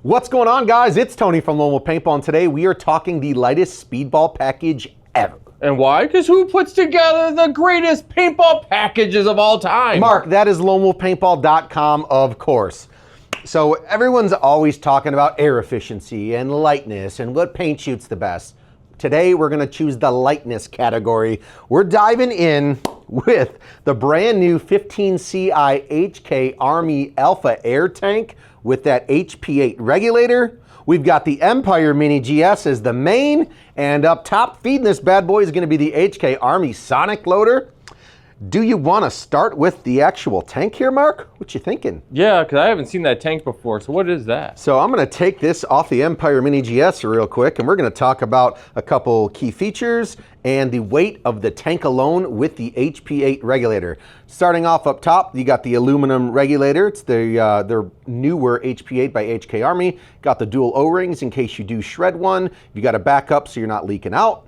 What's going on, guys? It's Tony from Lone Wolf Paintball, and today we are talking the lightest speedball package ever. And why? Because who puts together the greatest paintball packages of all time? Mark, that is lonewolfpaintball.com, of course. So everyone's always talking about air efficiency and lightness and what paint shoots the best. Today we're going to choose the lightness category. We're diving in with the brand new 15 CI HK Army Alpha Air Tank with that HP8 regulator. We've got the Empire Mini GS as the main, and up top feeding this bad boy is going to be the HK Army Sonic Loader. Do you want to start with the actual tank here, Mark? What you thinking? Yeah, because I haven't seen that tank before, so what is that? So I'm going to take this off the Empire Mini GS real quick, and we're going to talk about a couple key features and the weight of the tank alone with the HP8 regulator. Starting off up top, you got the aluminum regulator. It's their newer HP8 by HK Army. Got the dual O-rings in case you do shred one. You got a backup so you're not leaking out.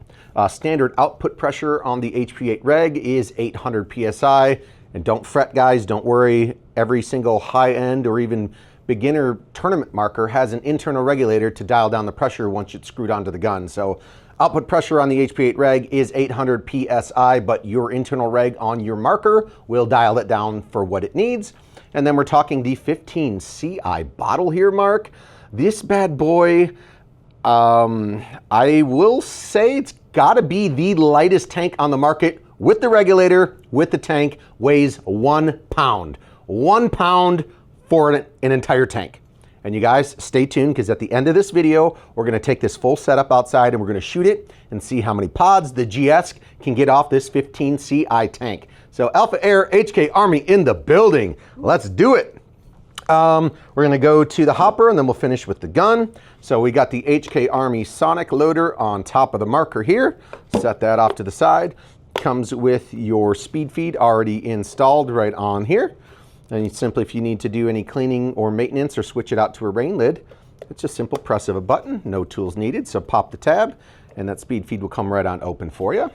Standard output pressure on the HP8 reg is 800 PSI. And don't fret, guys, don't worry. Every single high-end or even beginner tournament marker has an internal regulator to dial down the pressure once it's screwed onto the gun. So output pressure on the HP8 reg is 800 PSI, but your internal reg on your marker will dial it down for what it needs. And then we're talking the 15 CI bottle here, Mark. This bad boy, I will say it's got to be the lightest tank on the market with the regulator, with the tank, weighs 1 pound. 1 pound for an entire tank. And you guys, stay tuned, because at the end of this video, we're going to take this full setup outside and we're going to shoot it and see how many pods the GS can get off this 15 CI tank. So Alpha Air HK Army in the building. Let's do it. We're going to go to the hopper and then we'll finish with the gun. So we got the HK Army Sonic Loader on top of the marker here. Set that off to the side. Comes with your speed feed already installed right on here. And you simply, if you need to do any cleaning or maintenance or switch it out to a rain lid, it's just simple press of a button, no tools needed. So pop the tab and that speed feed will come right on open for you.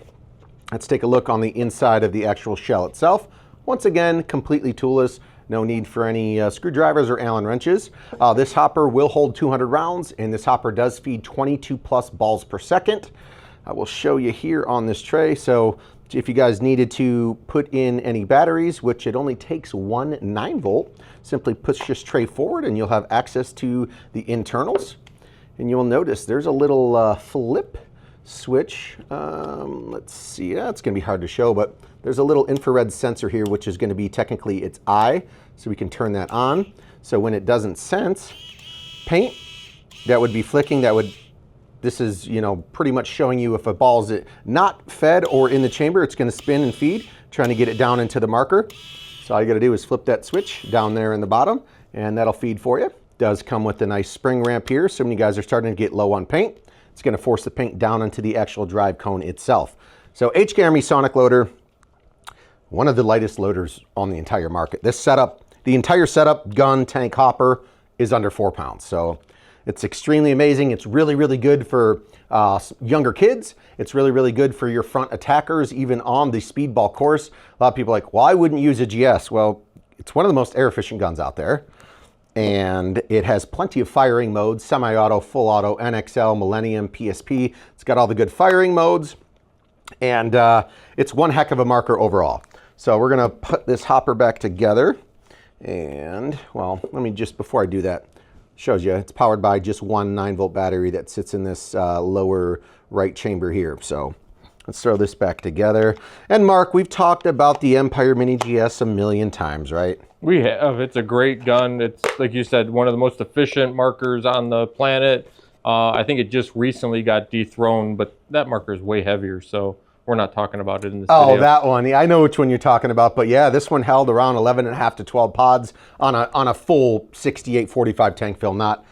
Let's take a look on the inside of the actual shell itself. Once again, completely toolless. No need for any screwdrivers or Allen wrenches. This hopper will hold 200 rounds, and this hopper does feed 22 plus balls per second. I will show you here on this tray. So if you guys needed to put in any batteries, which it only takes one 9-volt, simply push this tray forward and you'll have access to the internals. And you'll notice there's a little flip switch. Let's see, it's gonna be hard to show, but there's a little infrared sensor here, which is going to be technically its eye, so we can turn that on. So when it doesn't sense paint, that would be flicking. This is, you know, pretty much showing you if a ball is not fed or in the chamber, it's going to spin and feed, trying to get it down into the marker. So all you got to do is flip that switch down there in the bottom, and that'll feed for you. Does come with a nice spring ramp here, so when you guys are starting to get low on paint, it's going to force the paint down into the actual drive cone itself. So HK Army Sonic Loader, one of the lightest loaders on the entire market. This setup, the entire setup, gun, tank, hopper, is under 4 pounds. So it's extremely amazing. It's really, really good for younger kids. It's really, really good for your front attackers, even on the speedball course. A lot of people are like, well, I wouldn't use a GS. Well, it's one of the most air efficient guns out there. And it has plenty of firing modes, semi-auto, full auto, NXL, Millennium, PSP. It's got all the good firing modes. And it's one heck of a marker overall. So we're going to put this hopper back together. And, well, let me just, before I do that, shows you it's powered by just one 9-volt battery that sits in this lower right chamber here. So let's throw this back together. And Mark, we've talked about the Empire Mini GS a million times, right? We have. It's a great gun. It's, like you said, one of the most efficient markers on the planet. I think it just recently got dethroned, but that marker is way heavier, so we're not talking about it in this video. Oh, that one. Yeah, I know which one you're talking about, but yeah, this one held around 11.5 to 12 pods on a full 68-45 tank fill, not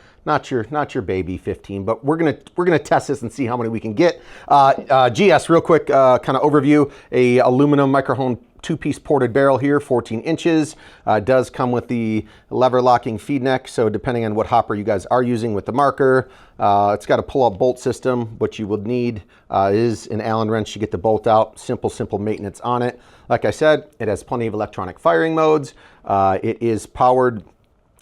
your baby 15, but we're gonna test this and see how many we can get. GS, real quick, kind of overview: a aluminum microhone 2-piece ported barrel here, 14 inches. Does come with the lever locking feed neck, so depending on what hopper you guys are using with the marker, it's got a pull-up bolt system. What you would need is an Allen wrench to get the bolt out. Simple maintenance on it. Like I said, it has plenty of electronic firing modes. It is powered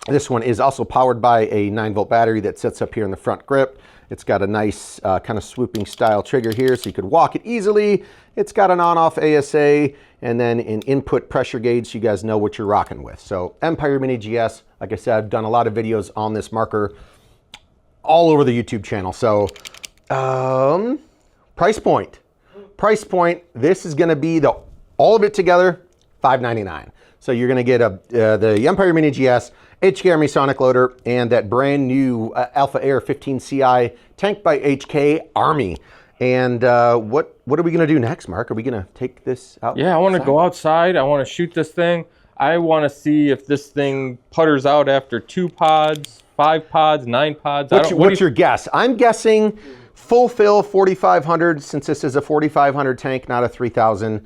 This one is also powered by a 9-volt battery that sits up here in the front grip. It's got a nice kind of swooping style trigger here so you could walk it easily. It's got an on-off ASA and then an input pressure gauge so you guys know what you're rocking with. So Empire Mini GS, like I said, I've done a lot of videos on this marker all over the YouTube channel. So price point. Price point, this is gonna be all of it together, $599. So you're gonna get the Empire Mini GS, HK Army Sonic Loader, and that brand new Alpha Air 15 CI tank by HK Army. And what are we gonna do next, Mark? Are we gonna take this out? Yeah, I wanna go outside. I wanna shoot this thing. I wanna see if this thing putters out after 2 pods, 5 pods, 9 pods. What's your guess? I'm guessing full fill 4,500, since this is a 4,500 tank, not a 3,000.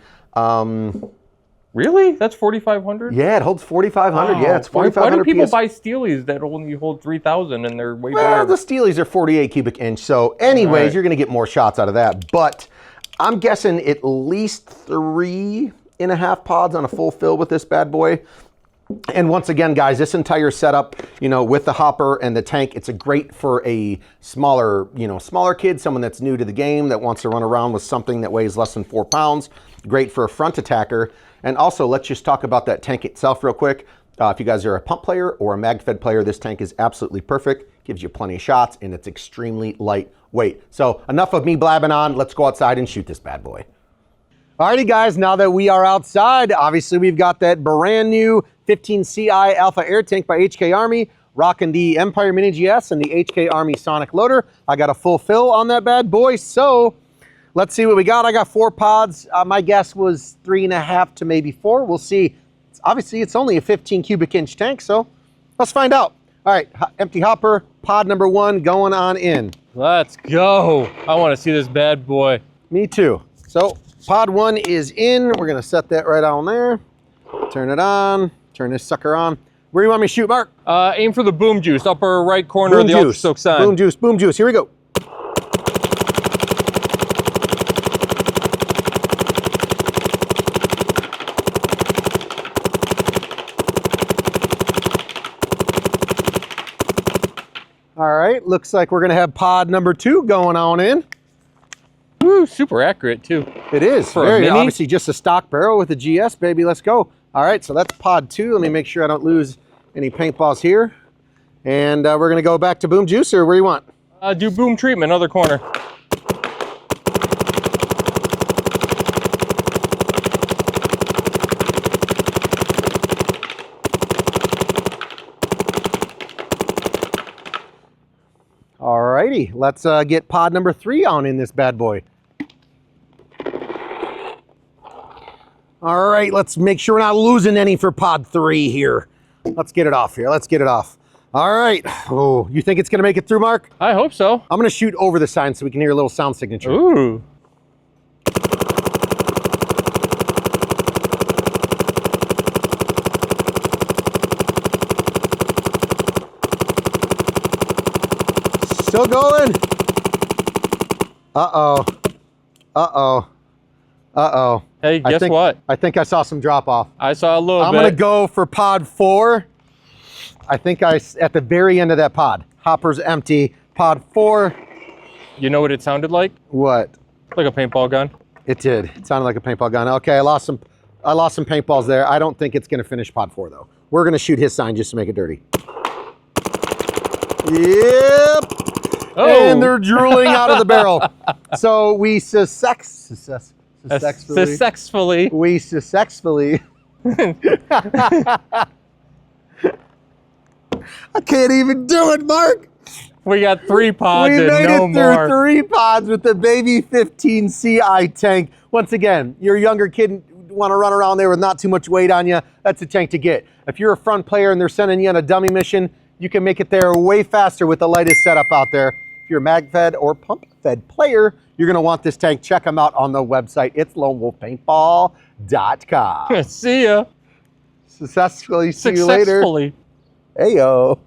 Really? That's 4,500? Yeah, it holds 4,500. Wow. Yeah, it's 4,500. Why do people buy Steelies that only hold 3,000 and they're way Well, better? the Steelies are 48 cubic inch. So anyways, Right. you're going to get more shots out of that. But I'm guessing at least 3.5 pods on a full fill with this bad boy. And once again, guys, this entire setup, you know, with the hopper and the tank, it's a great for a smaller, smaller kid, someone that's new to the game that wants to run around with something that weighs less than 4 pounds. Great for a front attacker. And also, let's just talk about that tank itself real quick. If you guys are a pump player or a mag-fed player, this tank is absolutely perfect. Gives you plenty of shots, and it's extremely lightweight. So enough of me blabbing on. Let's go outside and shoot this bad boy. Alrighty, guys, now that we are outside, obviously we've got that brand new 15 CI Alpha Air tank by HK Army, rocking the Empire Mini GS and the HK Army Sonic Loader. I got a full fill on that bad boy, so let's see what we got. I got 4 pods. My guess was 3.5 to maybe 4. We'll see. Obviously, it's only a 15 cubic inch tank, so let's find out. All right, empty hopper, pod number 1 going on in. Let's go. I want to see this bad boy. Me too. So pod 1 is in. We're gonna set that right on there. Turn it on, turn this sucker on. Where do you want me to shoot, Mark? Aim for the boom juice, upper right corner Boom of the juice. Ultra Silk sign. Boom juice, boom juice. Here we go. All right, looks like we're gonna have pod number 2 going on in. Woo, super accurate too. It is, For a very mini? obviously just a stock barrel with a GS, baby, let's go. All right, so that's pod 2. Let me make sure I don't lose any paintballs here. And we're gonna go back to boom juice, or where do you want? Do boom treatment, other corner. All righty, let's get pod number 3 on in this bad boy. All right, let's make sure we're not losing any for pod 3 here. Let's get it off here, let's get it off. All right, oh, you think it's gonna make it through, Mark? I hope so. I'm gonna shoot over the sign so we can hear a little sound signature. Ooh. Still going. Uh-oh. Uh-oh. Uh-oh. Hey, guess what? I think I saw some drop off. I saw a little I'm bit. gonna go for pod 4. I think at the very end of that pod. Hopper's empty. Pod 4. You know what it sounded like? What? Like a paintball gun. It did. It sounded like a paintball gun. Okay, I lost some paintballs there. I don't think it's gonna finish pod 4 though. We're gonna shoot his sign just to make it dirty. Yep. Oh. And they're drooling out of the barrel. So we successfully. We successfully. I can't even do it, Mark. We got 3 pods We and made no it through more. 3 pods with the baby 15 CI tank. Once again, you're a younger kid, want to run around there with not too much weight on you, that's a tank to get. If you're a front player and they're sending you on a dummy mission, you can make it there way faster with the lightest setup out there. If you're a mag-fed or pump-fed player, you're gonna want this tank. Check them out on the website. It's lonewolfpaintball.com. See ya. Successfully. See you later. Successfully. Heyo.